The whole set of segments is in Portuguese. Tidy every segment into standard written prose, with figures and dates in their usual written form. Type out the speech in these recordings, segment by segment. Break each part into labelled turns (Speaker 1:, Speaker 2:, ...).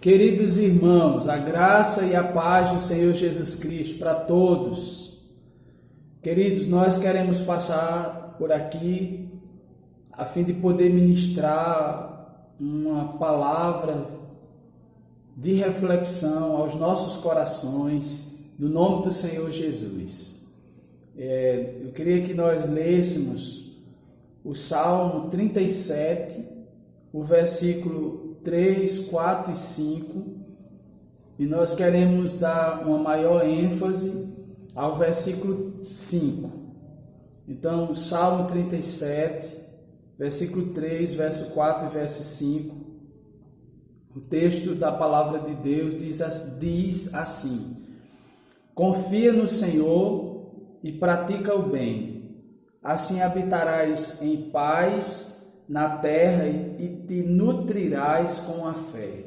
Speaker 1: Queridos irmãos, a graça e a paz do Senhor Jesus Cristo para todos. Queridos, nós queremos passar por aqui a fim de poder ministrar uma palavra de reflexão aos nossos corações, no nome do Senhor Jesus. Eu queria que nós lêssemos o Salmo 37, o versículo 3, 4 e 5, e nós queremos dar uma maior ênfase ao versículo 5. Então, Salmo 37, versículo 3, verso 4 e verso 5, o texto da palavra de Deus diz assim: confia no Senhor e pratica o bem, assim habitarás em paz na terra e te nutrirás com a fé.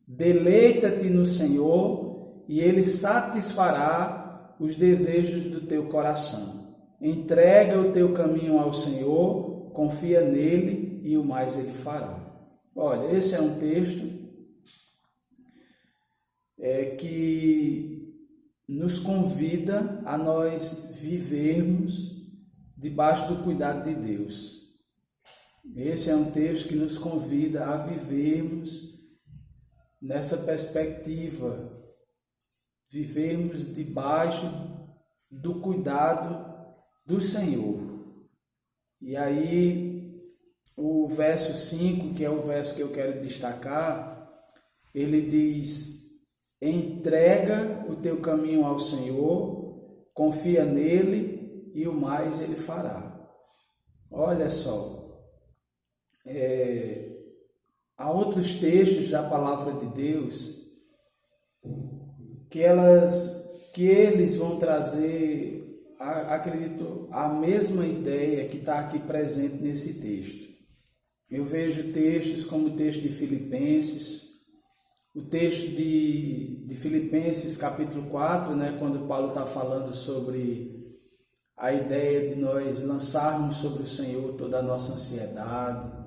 Speaker 1: Deleita-te no Senhor e Ele satisfará os desejos do teu coração. Entrega o teu caminho ao Senhor, confia nele e o mais Ele fará. Olha, esse é um texto que nos convida a nós vivermos debaixo do cuidado de Deus. Esse é um texto que nos convida a vivermos nessa perspectiva, vivermos debaixo do cuidado do Senhor. E aí, o verso 5, que é o verso que eu quero destacar, ele diz: entrega o teu caminho ao Senhor, confia nele e o mais Ele fará. Olha só, há outros textos da palavra de Deus que eles vão trazer, acredito, a mesma ideia que está aqui presente nesse texto. Eu vejo textos como o texto de Filipenses, o texto de Filipenses capítulo 4, quando Paulo está falando sobre a ideia de nós lançarmos sobre o Senhor toda a nossa ansiedade.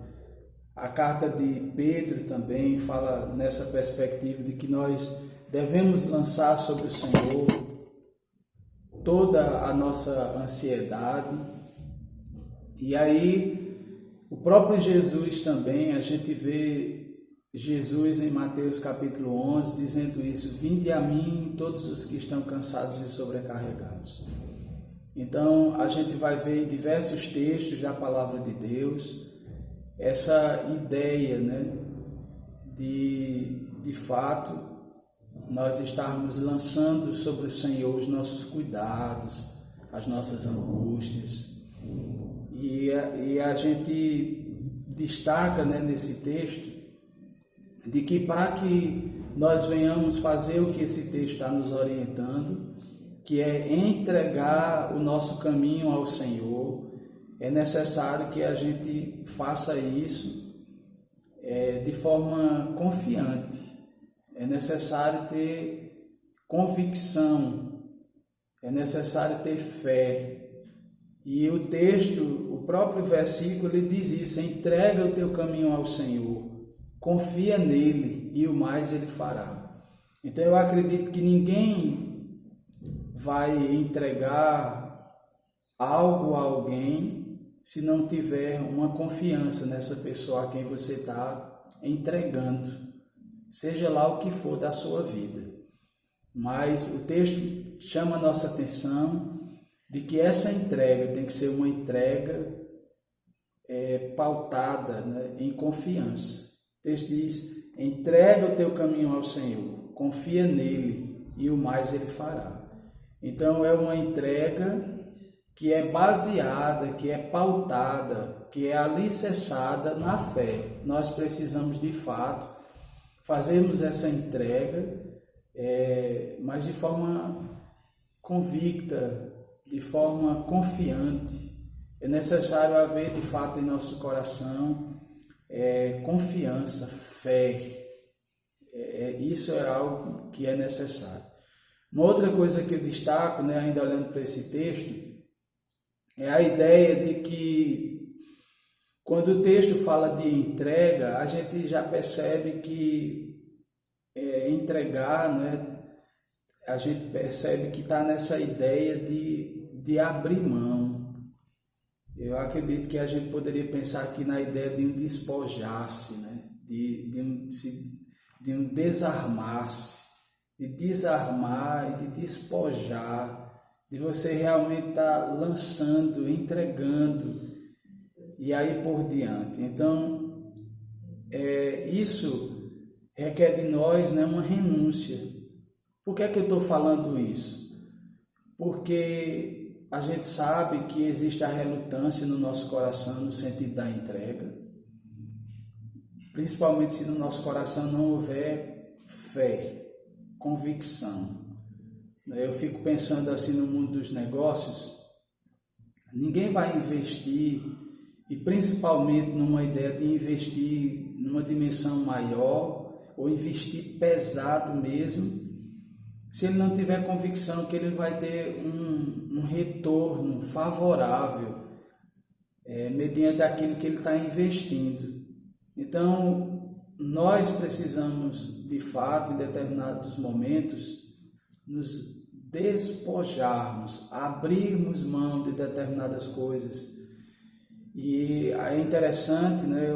Speaker 1: A carta de Pedro também fala nessa perspectiva de que nós devemos lançar sobre o Senhor toda a nossa ansiedade. E aí, o próprio Jesus também, a gente vê Jesus em Mateus capítulo 11 dizendo isso: vinde a mim todos os que estão cansados e sobrecarregados. Então, a gente vai ver em diversos textos da palavra de Deus essa ideia, de fato, nós estarmos lançando sobre o Senhor os nossos cuidados, as nossas angústias. E a gente destaca, nesse texto, de que para que nós venhamos fazer o que esse texto está nos orientando, que é entregar o nosso caminho ao Senhor, é necessário que a gente faça isso de forma confiante. É necessário ter convicção, é necessário ter fé. E o texto, o próprio versículo, ele diz isso: entrega o teu caminho ao Senhor, confia nele e o mais Ele fará. Então eu acredito que ninguém vai entregar algo a alguém se não tiver uma confiança nessa pessoa a quem você está entregando, seja lá o que for da sua vida. Mas o texto chama a nossa atenção de que essa entrega tem que ser uma entrega pautada, em confiança. O texto diz: entrega o teu caminho ao Senhor, confia nele e o mais Ele fará. Então é uma entrega que é baseada, que é pautada, que é alicerçada na fé. Nós precisamos, de fato, fazermos essa entrega, mas de forma convicta, de forma confiante. É necessário haver, de fato, em nosso coração confiança, fé. Isso é algo que é necessário. Uma outra coisa que eu destaco, ainda olhando para esse texto, é a ideia de que quando o texto fala de entrega, a gente já percebe que entregar, né? A gente percebe que está nessa ideia de abrir mão. Eu acredito que a gente poderia pensar aqui na ideia de um despojar-se, né? de um desarmar-se, de desarmar e de despojar, de você realmente estar lançando, entregando e aí por diante. Então, isso requer de nós, né, uma renúncia. Por que é que eu estou falando isso? Porque a gente sabe que existe a relutância no nosso coração no sentido da entrega, principalmente se no nosso coração não houver fé, convicção. Eu fico pensando assim no mundo dos negócios, ninguém vai investir, e principalmente numa ideia de investir numa dimensão maior, ou investir pesado mesmo, se ele não tiver convicção que ele vai ter um retorno favorável mediante aquilo que ele está investindo. Então, nós precisamos, de fato, em determinados momentos, nos despojarmos, abrirmos mão de determinadas coisas. E é interessante, né?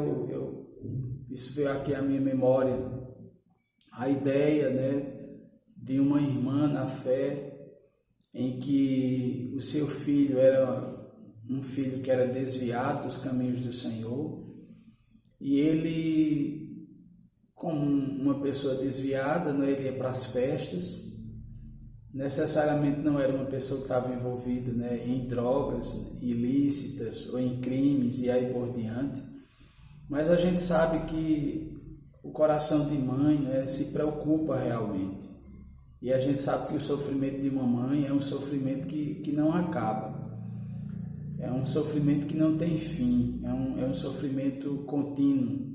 Speaker 1: Isso veio aqui à minha memória, a ideia, né, de uma irmã na fé, em que o seu filho era um filho que era desviado dos caminhos do Senhor, e ele, como uma pessoa desviada, né, ele ia para as festas, necessariamente não era uma pessoa que estava envolvida, né, em drogas ilícitas ou em crimes e aí por diante, mas a gente sabe que o coração de mãe, né, se preocupa realmente, e a gente sabe que o sofrimento de uma mãe é um sofrimento que não acaba, é um sofrimento que não tem fim, é um sofrimento contínuo.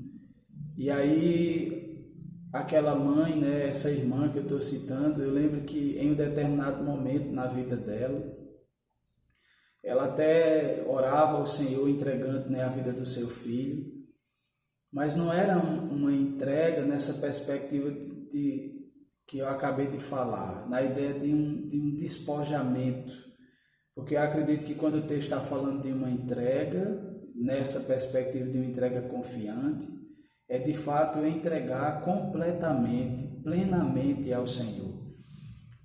Speaker 1: E aí aquela mãe, né, essa irmã que eu estou citando, eu lembro que em um determinado momento na vida dela, ela até orava ao Senhor entregando, né, a vida do seu filho, mas não era uma entrega nessa perspectiva que eu acabei de falar, na ideia de um despojamento, porque eu acredito que quando o texto está falando de uma entrega, nessa perspectiva de uma entrega confiante, é de fato entregar completamente, plenamente ao Senhor.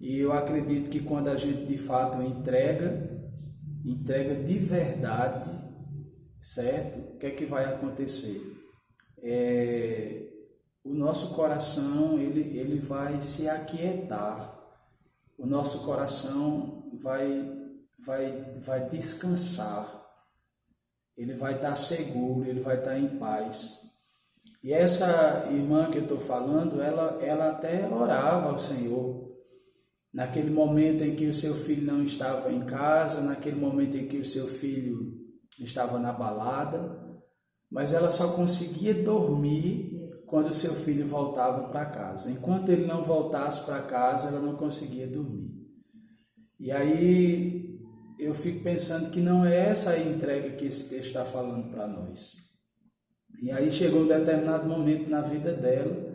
Speaker 1: E eu acredito que quando a gente de fato entrega de verdade, certo? O que é que vai acontecer? O nosso coração ele vai se aquietar, o nosso coração vai descansar, ele vai estar seguro, ele vai estar em paz. E essa irmã que eu estou falando, ela até orava ao Senhor, naquele momento em que o seu filho não estava em casa, naquele momento em que o seu filho estava na balada, mas ela só conseguia dormir quando o seu filho voltava para casa. Enquanto ele não voltasse para casa, ela não conseguia dormir. E aí eu fico pensando que não é essa a entrega que esse texto está falando para nós. E aí chegou um determinado momento na vida dela,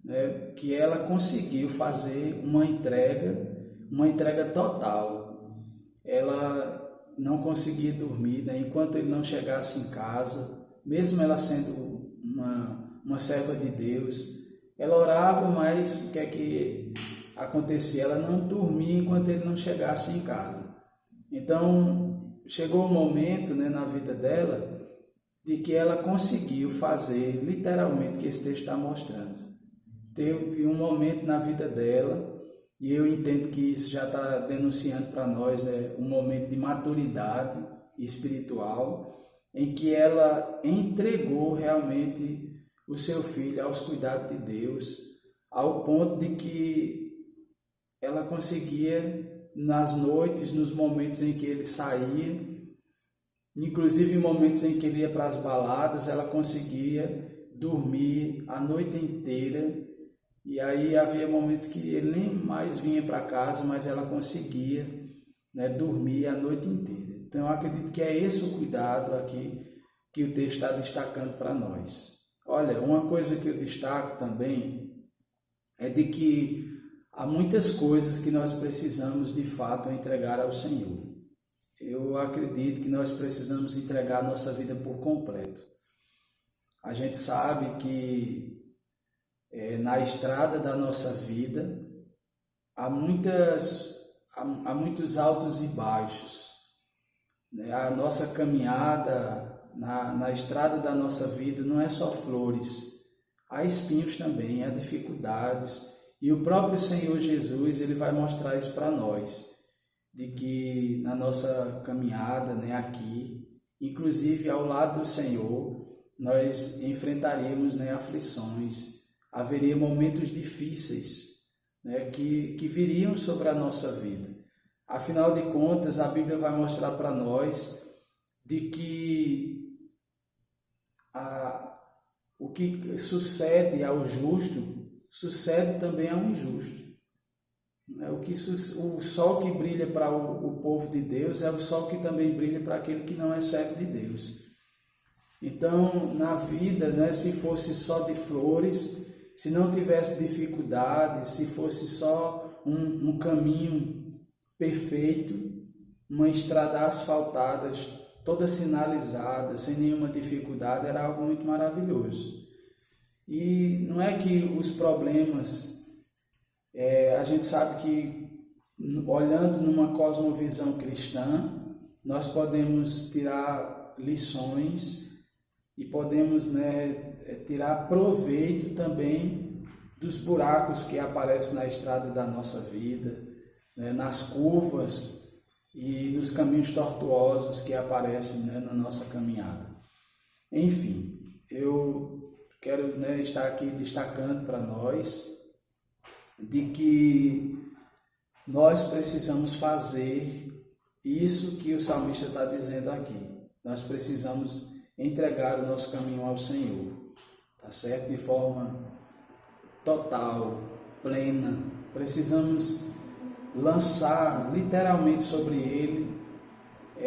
Speaker 1: né, que ela conseguiu fazer uma entrega total. Ela não conseguia dormir, né, enquanto ele não chegasse em casa, mesmo ela sendo uma serva de Deus, ela orava, mas o que é que acontecia? Ela não dormia enquanto ele não chegasse em casa. Então, chegou um momento, né, na vida dela, de que ela conseguiu fazer literalmente o que esse texto está mostrando. Teve um momento na vida dela, e eu entendo que isso já está denunciando para nós, né, um momento de maturidade espiritual, em que ela entregou realmente o seu filho aos cuidados de Deus, ao ponto de que ela conseguia, nas noites, nos momentos em que ele saía, inclusive em momentos em que ele ia para as baladas, ela conseguia dormir a noite inteira, e aí havia momentos que ele nem mais vinha para casa, mas ela conseguia, né, dormir a noite inteira. Então eu acredito que é esse o cuidado aqui que o texto está destacando para nós. Olha, uma coisa que eu destaco também é de que há muitas coisas que nós precisamos de fato entregar ao Senhor. Eu acredito que nós precisamos entregar a nossa vida por completo. A gente sabe que na estrada da nossa vida há muitos altos e baixos. A nossa caminhada na estrada da nossa vida não é só flores, há espinhos também, há dificuldades, e o próprio Senhor Jesus ele vai mostrar isso para nós, de que na nossa caminhada aqui, inclusive ao lado do Senhor, nós enfrentaríamos aflições, haveria momentos difíceis que viriam sobre a nossa vida. Afinal de contas, a Bíblia vai mostrar para nós de que o que sucede ao justo, sucede também ao injusto. O sol que brilha para o povo de Deus é o sol que também brilha para aquele que não é servo de Deus. Então, na vida, se fosse só de flores, se não tivesse dificuldades, se fosse só um caminho perfeito, uma estrada asfaltada, toda sinalizada, sem nenhuma dificuldade, era algo muito maravilhoso. E não é que os problemas, a gente sabe que, olhando numa cosmovisão cristã, nós podemos tirar lições e podemos tirar proveito também dos buracos que aparecem na estrada da nossa vida, nas curvas e nos caminhos tortuosos que aparecem na nossa caminhada. Enfim, eu quero estar aqui destacando para nós de que nós precisamos fazer isso que o salmista está dizendo aqui. Nós precisamos entregar o nosso caminho ao Senhor, tá certo? De forma total, plena. Precisamos lançar literalmente sobre Ele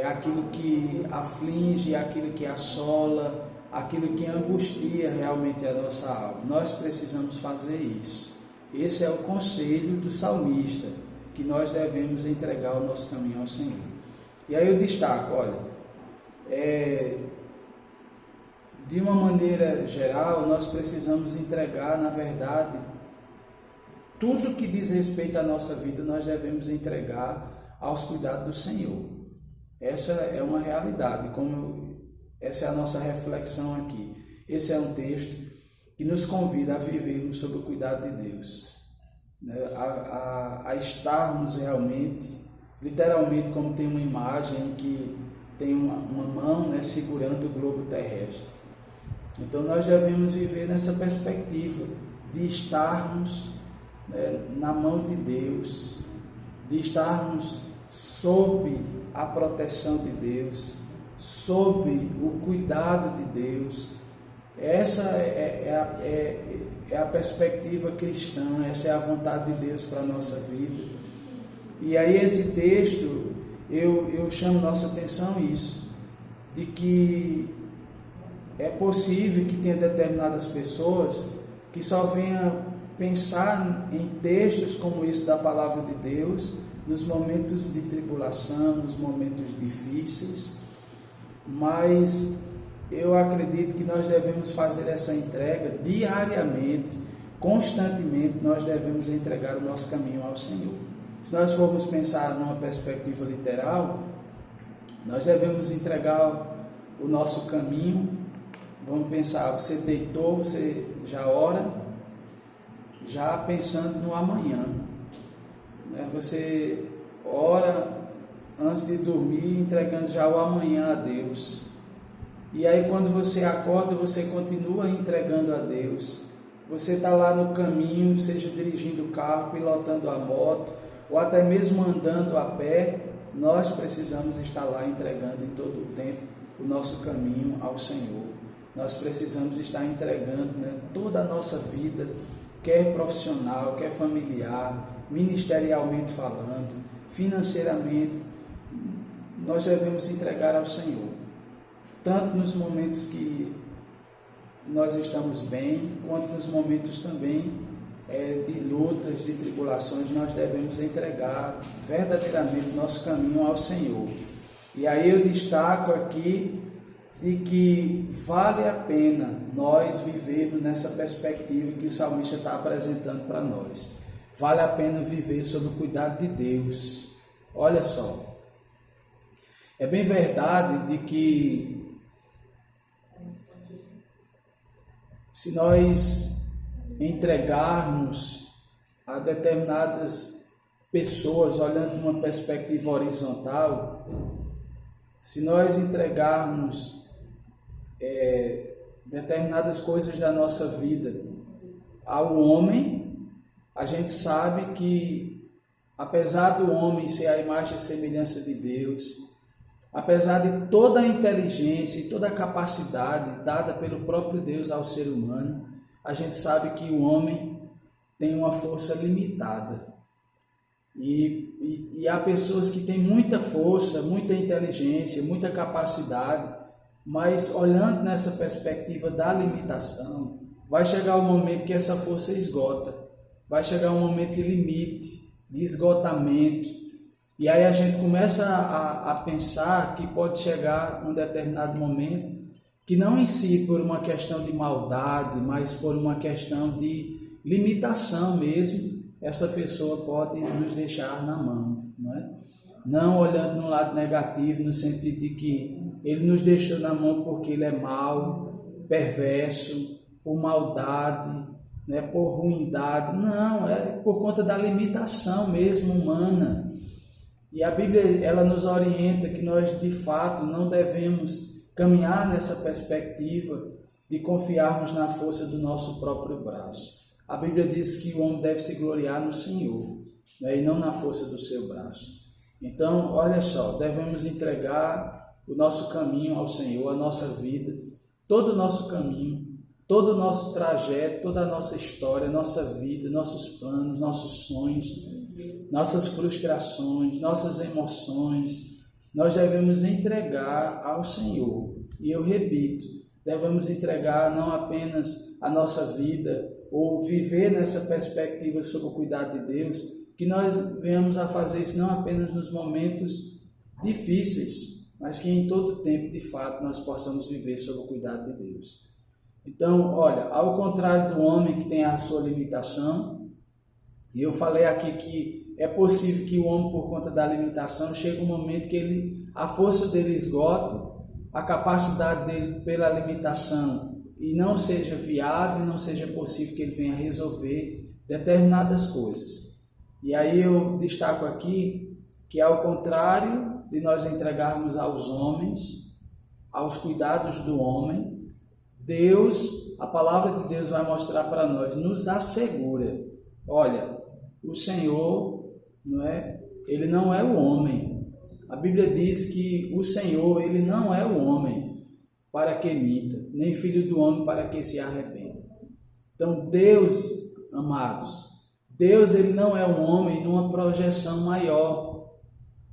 Speaker 1: aquilo que aflige, aquilo que assola, aquilo que angustia realmente a nossa alma. Nós precisamos fazer isso. Esse é o conselho do salmista, que nós devemos entregar o nosso caminho ao Senhor. E aí eu destaco, de uma maneira geral, nós precisamos entregar, na verdade, tudo que diz respeito à nossa vida, nós devemos entregar aos cuidados do Senhor. Essa é uma realidade, essa é a nossa reflexão aqui. Esse é um texto que nos convida a vivermos sob o cuidado de Deus, a estarmos realmente, literalmente, como tem uma imagem que tem uma mão segurando o globo terrestre. Então nós devemos viver nessa perspectiva de estarmos na mão de Deus, de estarmos sob a proteção de Deus, sob o cuidado de Deus. Essa é a perspectiva cristã, essa é a vontade de Deus para a nossa vida. E aí esse texto, eu chamo nossa atenção isso, de que é possível que tenha determinadas pessoas que só venham pensar em textos como esse da palavra de Deus nos momentos de tribulação, nos momentos difíceis, mas eu acredito que nós devemos fazer essa entrega diariamente, constantemente. Nós devemos entregar o nosso caminho ao Senhor. Se nós formos pensar numa perspectiva literal, nós devemos entregar o nosso caminho. Vamos pensar, você deitou, você já ora, já pensando no amanhã. Você ora antes de dormir, entregando já o amanhã a Deus. E aí quando você acorda, você continua entregando a Deus. Você está lá no caminho, seja dirigindo o carro, pilotando a moto, ou até mesmo andando a pé, nós precisamos estar lá entregando em todo o tempo o nosso caminho ao Senhor. Nós precisamos estar entregando toda a nossa vida, quer profissional, quer familiar, ministerialmente falando, financeiramente, nós devemos entregar ao Senhor. Tanto nos momentos que nós estamos bem, quanto nos momentos também de lutas, de tribulações, nós devemos entregar verdadeiramente nosso caminho ao Senhor. E aí eu destaco aqui de que vale a pena nós vivermos nessa perspectiva que o salmista está apresentando para nós. Vale a pena viver sob o cuidado de Deus. Olha só, é bem verdade de que se nós entregarmos a determinadas pessoas, olhando numa perspectiva horizontal, se nós entregarmos determinadas coisas da nossa vida ao homem, a gente sabe que, apesar do homem ser a imagem e semelhança de Deus, apesar de toda a inteligência e toda a capacidade dada pelo próprio Deus ao ser humano, a gente sabe que o homem tem uma força limitada. E há pessoas que têm muita força, muita inteligência, muita capacidade, mas olhando nessa perspectiva da limitação, vai chegar um momento que essa força esgota, vai chegar um momento de limite, de esgotamento, e aí a gente começa a pensar que pode chegar um determinado momento que não em si por uma questão de maldade, mas por uma questão de limitação mesmo, essa pessoa pode nos deixar na mão, não é? Não olhando no lado negativo, no sentido de que ele nos deixou na mão porque ele é mau, perverso, por maldade, né, por ruindade. Não, é por conta da limitação mesmo humana. E a Bíblia, ela nos orienta que nós, de fato, não devemos caminhar nessa perspectiva de confiarmos na força do nosso próprio braço. A Bíblia diz que o homem deve se gloriar no Senhor, né, e não na força do seu braço. Então, olha só, devemos entregar o nosso caminho ao Senhor, a nossa vida, todo o nosso caminho, todo o nosso trajeto, toda a nossa história, nossa vida, nossos planos, nossos sonhos, nossas frustrações, nossas emoções, nós devemos entregar ao Senhor. E eu repito, devemos entregar não apenas a nossa vida ou viver nessa perspectiva sob o cuidado de Deus, que nós venhamos a fazer isso não apenas nos momentos difíceis, mas que em todo tempo, de fato, nós possamos viver sob o cuidado de Deus. Então, olha, ao contrário do homem que tem a sua limitação, e eu falei aqui que é possível que o homem, por conta da limitação, chegue um momento que a força dele esgote, a capacidade dele pela limitação, e não seja viável, não seja possível que ele venha resolver determinadas coisas. E aí eu destaco aqui que, ao contrário de nós entregarmos aos homens, aos cuidados do homem, Deus, a palavra de Deus vai mostrar para nós, nos assegura. Olha, o Senhor, ele não é o homem. A Bíblia diz que o Senhor, ele não é o homem para que minta, nem filho do homem para que se arrependa. Então, Deus, amados, Deus, ele não é um homem numa projeção maior.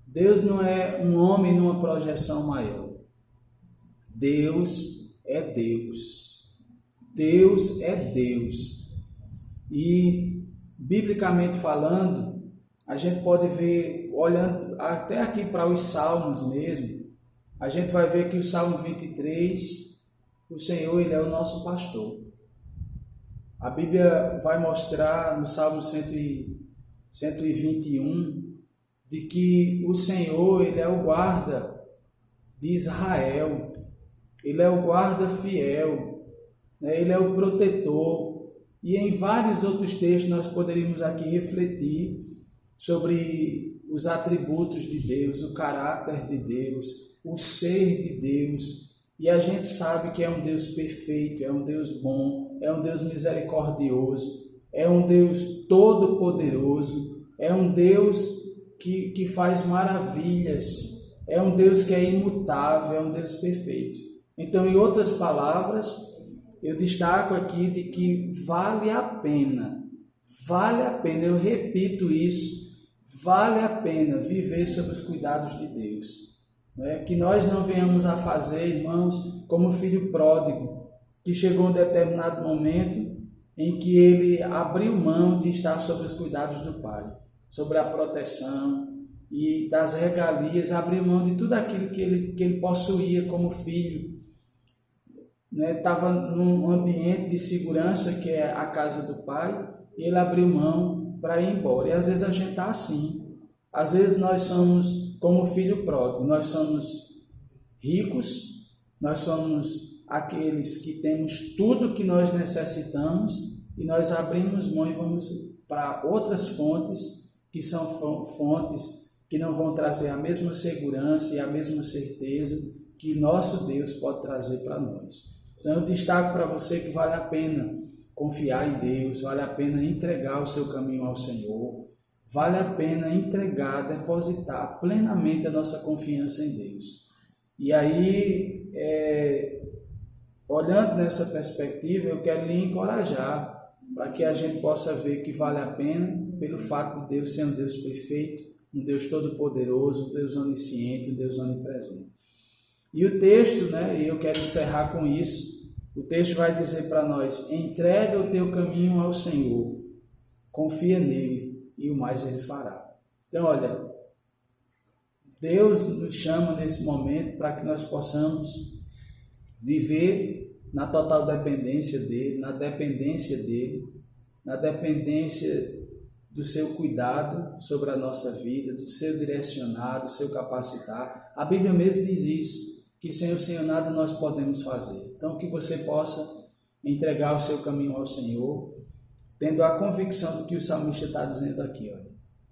Speaker 1: Deus não é um homem numa projeção maior. Deus é Deus. Deus é Deus. E, biblicamente falando, a gente pode ver, olhando até aqui para os Salmos mesmo, a gente vai ver que o Salmo 23, o Senhor, ele é o nosso pastor. A Bíblia vai mostrar no Salmo 121 de que o Senhor, ele é o guarda de Israel, ele é o guarda fiel, né? Ele é o protetor. E em vários outros textos nós poderíamos aqui refletir sobre os atributos de Deus, o caráter de Deus, o ser de Deus. E a gente sabe que é um Deus perfeito, é um Deus bom, é um Deus misericordioso, é um Deus todo-poderoso, é um Deus que faz maravilhas, é um Deus que é imutável, é um Deus perfeito. Então, em outras palavras, eu destaco aqui de que vale a pena, eu repito isso, vale a pena viver sob os cuidados de Deus. Que nós não venhamos a fazer, irmãos, como o filho pródigo, que chegou um determinado momento em que ele abriu mão de estar sob os cuidados do pai, sobre a proteção e das regalias, abriu mão de tudo aquilo que ele possuía como filho. Estava num ambiente de segurança que é a casa do pai, e ele abriu mão para ir embora. E às vezes a gente está assim. Às vezes nós somos como filho pródigo, nós somos ricos, nós somos aqueles que temos tudo que nós necessitamos e nós abrimos mão e vamos para outras fontes que são fontes que não vão trazer a mesma segurança e a mesma certeza que nosso Deus pode trazer para nós. Então eu destaco para você que vale a pena confiar em Deus, vale a pena entregar o seu caminho ao Senhor, vale a pena entregar, depositar plenamente a nossa confiança em Deus. E aí, olhando nessa perspectiva, eu quero lhe encorajar para que a gente possa ver que vale a pena pelo fato de Deus ser um Deus perfeito, um Deus todo-poderoso, um Deus onisciente, um Deus onipresente. E o texto, e eu quero encerrar com isso, o texto vai dizer para nós: entrega o teu caminho ao Senhor, confia nele e o mais ele fará. Então, olha, Deus nos chama nesse momento para que nós possamos viver na total dependência dele, na dependência do seu cuidado sobre a nossa vida, do seu direcionar, do seu capacitar. A Bíblia mesmo diz isso, que sem o Senhor nada nós podemos fazer. Então, que você possa entregar o seu caminho ao Senhor, tendo a convicção do que o salmista está dizendo aqui. Olha.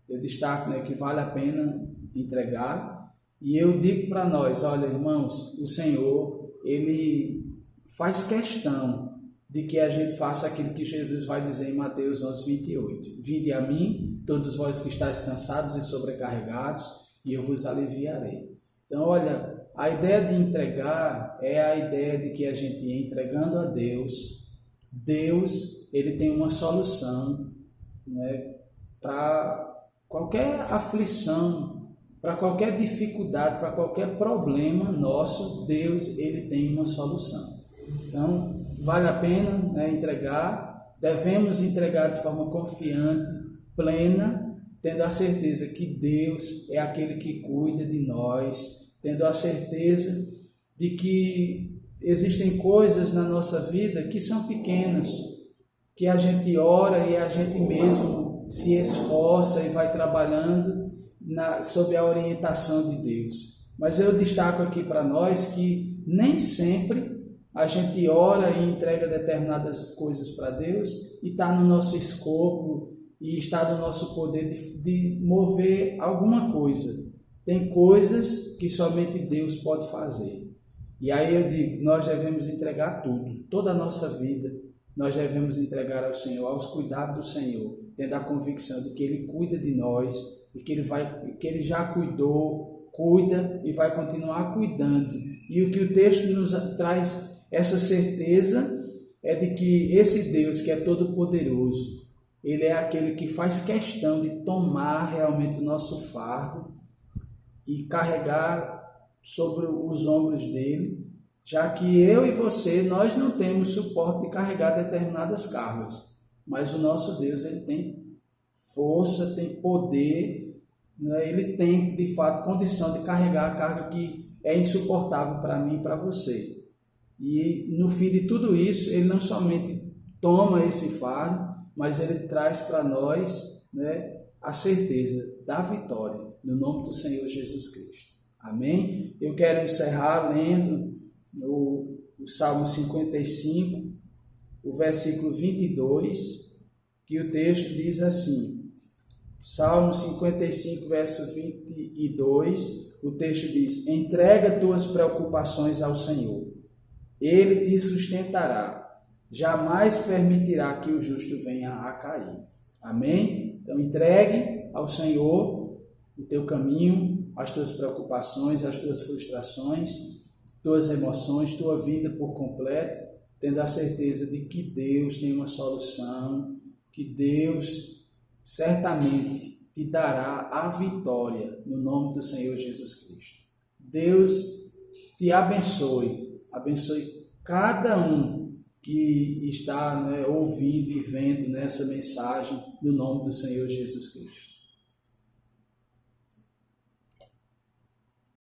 Speaker 1: Eu destaco que vale a pena entregar, e eu digo para nós, olha, irmãos, o Senhor, ele faz questão de que a gente faça aquilo que Jesus vai dizer em Mateus 11:28. Vinde a mim, todos vós que estáis cansados e sobrecarregados, e eu vos aliviarei. Então, olha, a ideia de entregar é a ideia de que a gente, entregando a Deus, ele tem uma solução para qualquer aflição, para qualquer dificuldade, para qualquer problema nosso. Deus, ele tem uma solução. Então, vale a pena entregar, devemos entregar de forma confiante, plena, tendo a certeza que Deus é aquele que cuida de nós, tendo a certeza de que existem coisas na nossa vida que são pequenas, que a gente ora e a gente mesmo se esforça e vai trabalhando sob a orientação de Deus. Mas eu destaco aqui para nós que nem sempre a gente ora e entrega determinadas coisas para Deus e está no nosso escopo e está no nosso poder de mover alguma coisa. Tem coisas que somente Deus pode fazer. E aí eu digo, nós devemos entregar tudo, toda a nossa vida, nós devemos entregar ao Senhor, aos cuidados do Senhor, tendo a convicção de que Ele cuida de nós, de que Ele já cuidou, cuida e vai continuar cuidando. E o que o texto nos traz essa certeza é de que esse Deus que é todo poderoso, Ele é aquele que faz questão de tomar realmente o nosso fardo e carregar sobre os ombros dele, já que eu e você, nós não temos suporte de carregar determinadas cargas, mas o nosso Deus, ele tem força, tem poder, ele tem de fato condição de carregar a carga que é insuportável para mim e para você. E no fim de tudo isso, ele não somente toma esse fardo, mas ele traz para nós a certeza da vitória no nome do Senhor Jesus Cristo. Amém? Eu quero encerrar lendo o Salmo 55, o versículo 22, que o texto diz assim. Salmo 55, verso 22, o texto diz: entrega tuas preocupações ao Senhor, Ele te sustentará, jamais permitirá que o justo venha a cair. Amém? Então entregue ao Senhor o teu caminho, as tuas preocupações, as tuas frustrações, tuas emoções, tua vida por completo, tendo a certeza de que Deus tem uma solução, que Deus certamente te dará a vitória no nome do Senhor Jesus Cristo. Deus te abençoe cada um que está, né, ouvindo e vendo nessa mensagem no nome do Senhor Jesus Cristo.